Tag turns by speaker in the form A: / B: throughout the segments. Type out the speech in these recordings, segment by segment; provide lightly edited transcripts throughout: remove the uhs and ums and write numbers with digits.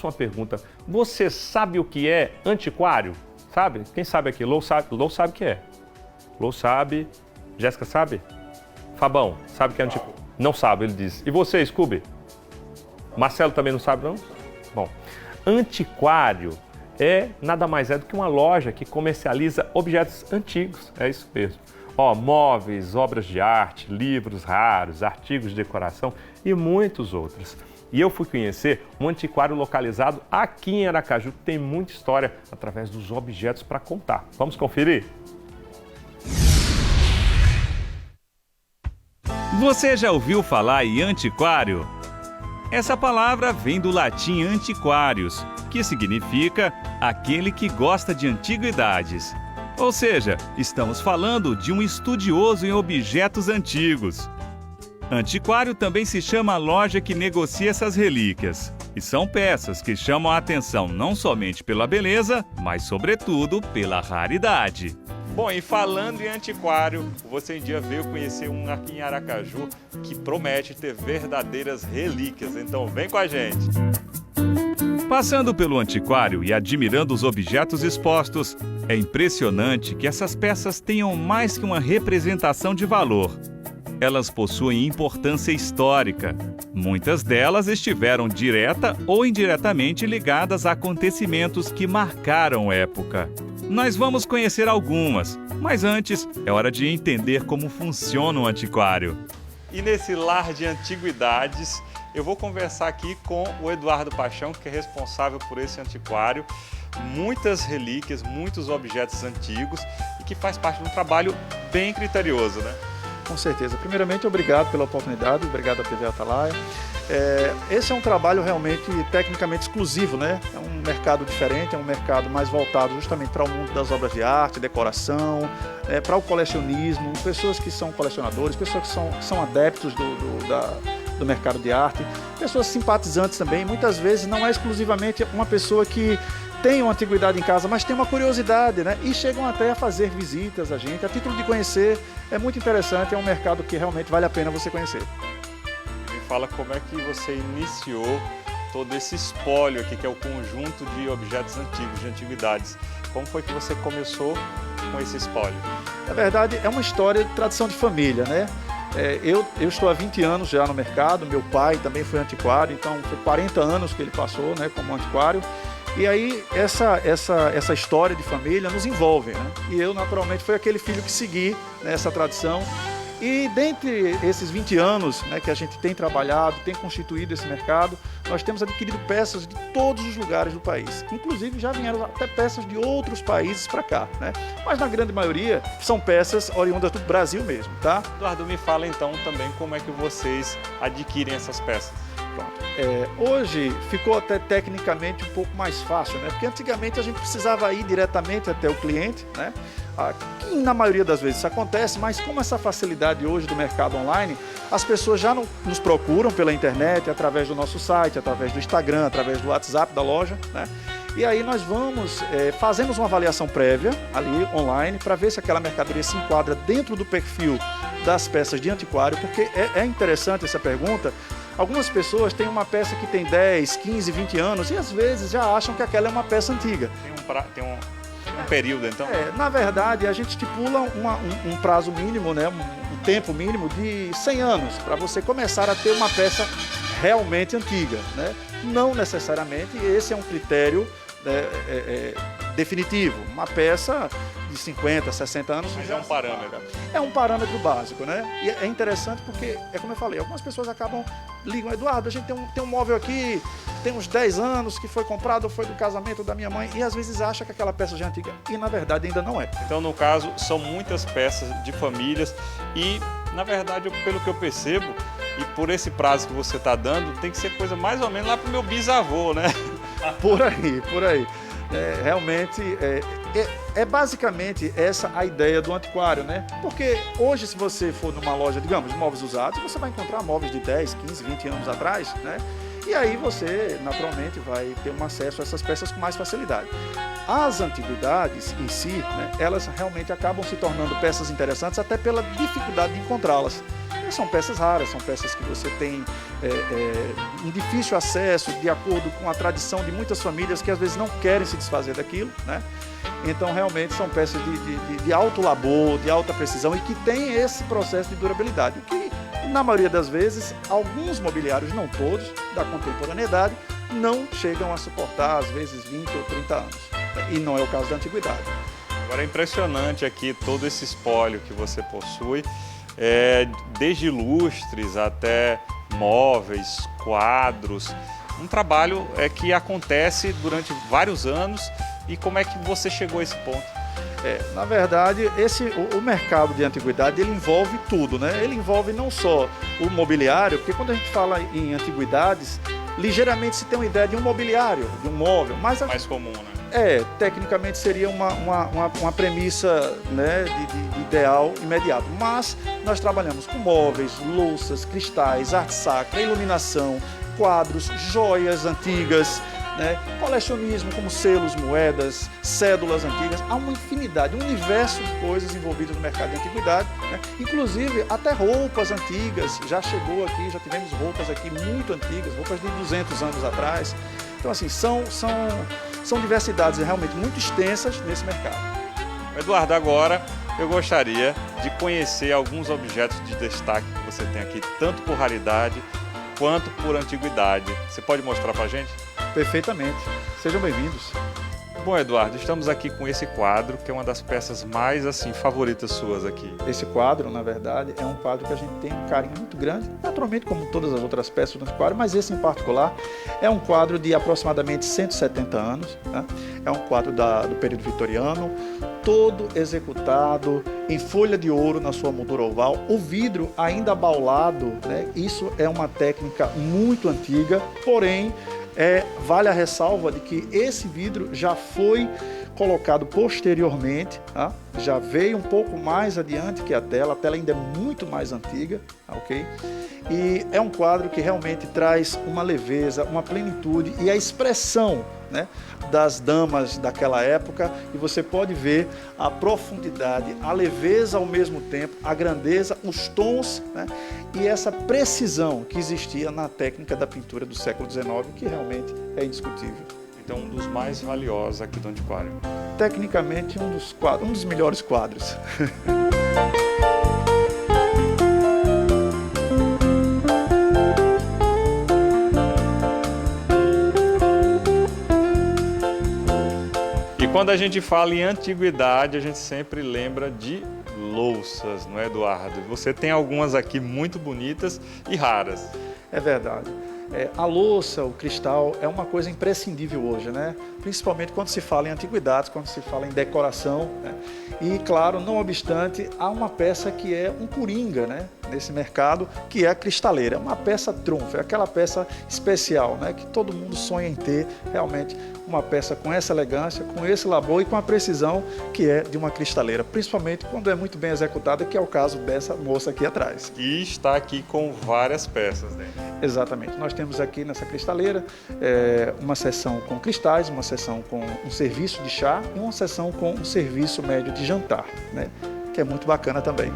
A: Uma pergunta, você sabe o que é antiquário? Sabe? Quem sabe aqui? Lou sabe o que é. Lou sabe. Jéssica sabe? Fabão, sabe o que é antiquário? Não sabe, ele diz. E você, Scooby? Marcelo também não sabe, não? Bom, antiquário é nada mais do que uma loja que comercializa objetos antigos. É isso mesmo. Ó, móveis, obras de arte, livros raros, artigos de decoração e muitos outros. E eu fui conhecer um antiquário localizado aqui em Aracaju, que tem muita história através dos objetos para contar. Vamos conferir?
B: Você já ouviu falar em antiquário? Essa palavra vem do latim antiquarius, que significa aquele que gosta de antiguidades. Ou seja, estamos falando de um estudioso em objetos antigos. Antiquário também se chama a loja que negocia essas relíquias. E são peças que chamam a atenção não somente pela beleza, mas sobretudo pela raridade.
C: Bom, e falando em antiquário, você um dia veio conhecer um aqui em Aracaju que promete ter verdadeiras relíquias. Então vem com a gente!
B: Passando pelo antiquário e admirando os objetos expostos, é impressionante que essas peças tenham mais que uma representação de valor. Elas possuem importância histórica. Muitas delas estiveram direta ou indiretamente ligadas a acontecimentos que marcaram época. Nós vamos conhecer algumas, mas antes é hora de entender como funciona o antiquário.
C: E nesse lar de antiguidades, eu vou conversar aqui com o Eduardo Paixão, que é responsável por esse antiquário. Muitas relíquias, muitos objetos antigos e que faz parte de um trabalho bem criterioso, né?
D: Com certeza. Primeiramente, obrigado pela oportunidade, obrigado à TV Atalaia. Esse é um trabalho realmente tecnicamente exclusivo, né? É um mercado diferente, é um mercado mais voltado justamente para o mundo das obras de arte, decoração, para o colecionismo, pessoas que são colecionadores, pessoas que são adeptos do mercado de arte, pessoas simpatizantes também. Muitas vezes não é exclusivamente uma pessoa que tem uma antiguidade em casa, mas tem uma curiosidade, né? E chegam até a fazer visitas a gente, a título de conhecer. É muito interessante, é um mercado que realmente vale a pena você conhecer.
C: Me fala como é que você iniciou todo esse espólio aqui, que é o conjunto de objetos antigos, de antiguidades. Como foi que você começou com esse espólio?
D: Na verdade, é uma história de tradição de família, né? Eu estou há 20 anos já no mercado, meu pai também foi antiquário, então foi 40 anos que ele passou, né, como antiquário. E aí essa história de família nos envolve, né? E eu naturalmente fui aquele filho que segui nessa tradição. E dentre esses 20 anos, né, que a gente tem trabalhado, tem constituído esse mercado, nós temos adquirido peças de todos os lugares do país. Inclusive já vieram até peças de outros países para cá, né? Mas na grande maioria são peças oriundas do Brasil mesmo, tá?
C: Eduardo, me fala então também como é que vocês adquirem essas peças.
D: Pronto. Hoje ficou até tecnicamente um pouco mais fácil, né? Porque antigamente a gente precisava ir diretamente até o cliente, né? Que na maioria das vezes isso acontece, mas como essa facilidade hoje do mercado online, as pessoas já nos procuram pela internet, através do nosso site, através do Instagram, através do WhatsApp da loja, né? E aí nós fazemos uma avaliação prévia ali online para ver se aquela mercadoria se enquadra dentro do perfil das peças de antiquário, porque é interessante essa pergunta. Algumas pessoas têm uma peça que tem 10, 15, 20 anos e às vezes já acham que aquela é uma peça antiga.
C: Tem um período então?
D: Na verdade, a gente estipula um prazo mínimo, né, um tempo mínimo de 100 anos para você começar a ter uma peça realmente antiga, né? Não necessariamente esse é um critério definitivo. Uma peça de 50, 60 anos...
C: Mas é um parâmetro.
D: É um parâmetro básico, né? E é interessante porque, como eu falei, algumas pessoas ligam, Eduardo, a gente tem um móvel aqui, tem uns 10 anos, que foi comprado, foi do casamento da minha mãe, e às vezes acha que aquela peça já é antiga, e na verdade ainda não é.
C: Então, no caso, são muitas peças de famílias e, na verdade, pelo que eu percebo, e por esse prazo que você está dando, tem que ser coisa mais ou menos lá para o meu bisavô, né?
D: Por aí. Realmente, basicamente essa a ideia do antiquário, né? Porque hoje, se você for numa loja, digamos, de móveis usados, você vai encontrar móveis de 10, 15, 20 anos atrás, né? E aí você, naturalmente, vai ter um acesso a essas peças com mais facilidade. As antiguidades em si, né, elas realmente acabam se tornando peças interessantes até pela dificuldade de encontrá-las. mas são peças raras, são peças que você tem um difícil acesso, de acordo com a tradição de muitas famílias que às vezes não querem se desfazer daquilo, né? Então, realmente, são peças de alto labor, de alta precisão e que tem esse processo de durabilidade, o que, na maioria das vezes, alguns mobiliários, não todos, da contemporaneidade, não chegam a suportar, às vezes, 20 ou 30 anos. E não é o caso da antiguidade.
C: Agora é impressionante aqui todo esse espólio que você possui, desde lustres até móveis, quadros, um trabalho que acontece durante vários anos. E como é que você chegou a esse ponto?
D: Na verdade, o mercado de antiguidade, ele envolve tudo, né? Ele envolve não só o mobiliário, porque quando a gente fala em antiguidades, ligeiramente se tem uma ideia de um mobiliário, de um móvel, mas
C: mais comum, né?
D: Tecnicamente seria uma premissa, né, de ideal imediato. Mas nós trabalhamos com móveis, louças, cristais, arte sacra, iluminação, quadros, joias antigas, né, colecionismo como selos, moedas, cédulas antigas. Há uma infinidade, um universo de coisas envolvidas no mercado de antiguidade, né? Inclusive até roupas antigas, já chegou aqui, já tivemos roupas aqui muito antigas, roupas de 200 anos atrás. Então, assim, são diversidades realmente muito extensas nesse mercado.
C: Eduardo, agora eu gostaria de conhecer alguns objetos de destaque que você tem aqui, tanto por raridade quanto por antiguidade. Você pode mostrar para a gente?
D: Perfeitamente. Sejam bem-vindos.
C: Bom, Eduardo, estamos aqui com esse quadro, que é uma das peças mais, favoritas suas aqui.
D: Esse quadro, na verdade, é um quadro que a gente tem um carinho muito grande, naturalmente como todas as outras peças do quadro, mas esse em particular é um quadro de aproximadamente 170 anos, né? É um quadro do período vitoriano, todo executado em folha de ouro na sua moldura oval, o vidro ainda baulado, né? Isso é uma técnica muito antiga, porém, vale a ressalva de que esse vidro já foi colocado posteriormente, tá? Já veio um pouco mais adiante que a tela ainda é muito mais antiga, ok? E é um quadro que realmente traz uma leveza, uma plenitude e a expressão, né, das damas daquela época, e você pode ver a profundidade, a leveza ao mesmo tempo, a grandeza, os tons, né, e essa precisão que existia na técnica da pintura do século XIX, que realmente é indiscutível.
C: Então, um dos mais valiosos aqui do antiquário.
D: Tecnicamente, um dos melhores quadros.
C: Quando a gente fala em antiguidade, a gente sempre lembra de louças, não é, Eduardo? Você tem algumas aqui muito bonitas e raras.
D: É verdade. A louça, o cristal, é uma coisa imprescindível hoje, né? Principalmente quando se fala em antiguidades, quando se fala em decoração, né? E, claro, não obstante, há uma peça que é um coringa, né, nesse mercado, que é a cristaleira. É uma peça trunfo, é aquela peça especial, né, que todo mundo sonha em ter, realmente, uma peça com essa elegância, com esse labor e com a precisão que é de uma cristaleira, principalmente quando é muito bem executada, que é o caso dessa moça aqui atrás.
C: E está aqui com várias peças dentro.
D: Exatamente. Nós temos aqui nessa cristaleira uma seção com cristais, uma seção com um serviço de chá e uma seção com um serviço médio de jantar, né? Que é muito bacana também.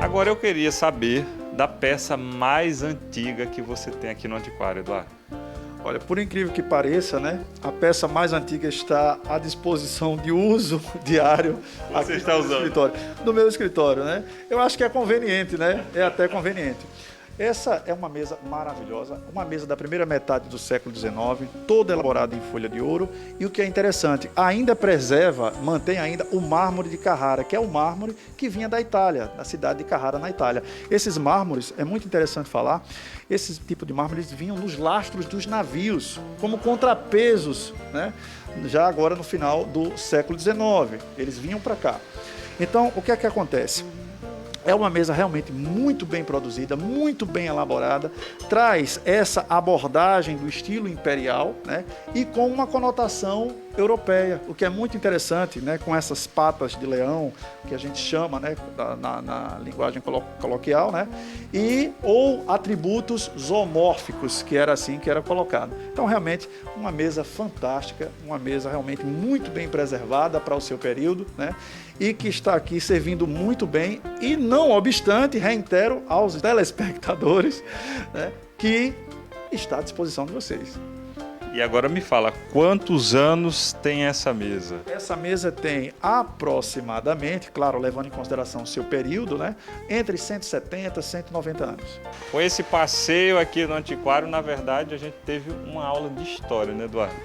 C: Agora eu queria saber da peça mais antiga que você tem aqui no antiquário, Eduardo.
D: Olha, por incrível que pareça, né, a peça mais antiga está à disposição de uso diário
C: Você está usando?
D: No meu escritório, né? Eu acho que é conveniente, né? É até conveniente. Essa é uma mesa maravilhosa, uma mesa da primeira metade do século XIX, toda elaborada em folha de ouro, e o que é interessante, ainda preserva, mantém ainda o mármore de Carrara, que é o mármore que vinha da Itália, da cidade de Carrara, na Itália. Esses mármores, é muito interessante falar, esses tipos de mármores vinham nos lastros dos navios, como contrapesos, né? Já agora no final do século XIX, eles vinham para cá. Então, o que é que acontece? É uma mesa realmente muito bem produzida, muito bem elaborada, traz essa abordagem do estilo imperial, né, e com uma conotação europeia, o que é muito interessante, né, com essas patas de leão, que a gente chama, né, na linguagem coloquial, né, ou atributos zoomórficos, que era assim que era colocado. Então, realmente, uma mesa fantástica, uma mesa realmente muito bem preservada para o seu período, né, e que está aqui servindo muito bem, e não obstante, reitero aos telespectadores, né, que está à disposição de vocês.
C: E agora me fala, quantos anos tem essa mesa?
D: Essa mesa tem aproximadamente, claro, levando em consideração o seu período, né, entre 170 e 190 anos.
C: Com esse passeio aqui no antiquário, na verdade, a gente teve uma aula de história, né, Eduardo?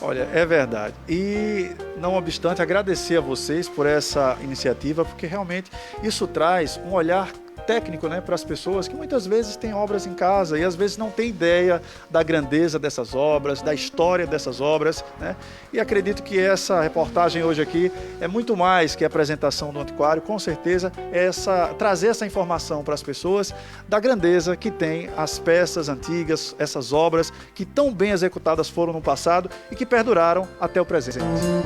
D: Olha, é verdade. E, não obstante, agradecer a vocês por essa iniciativa, porque realmente isso traz um olhar técnico, né, para as pessoas que muitas vezes têm obras em casa e às vezes não têm ideia da grandeza dessas obras, da história dessas obras, né? E acredito que essa reportagem hoje aqui é muito mais que a apresentação do antiquário, com certeza trazer essa informação para as pessoas da grandeza que tem as peças antigas, essas obras que tão bem executadas foram no passado e que perduraram até o presente.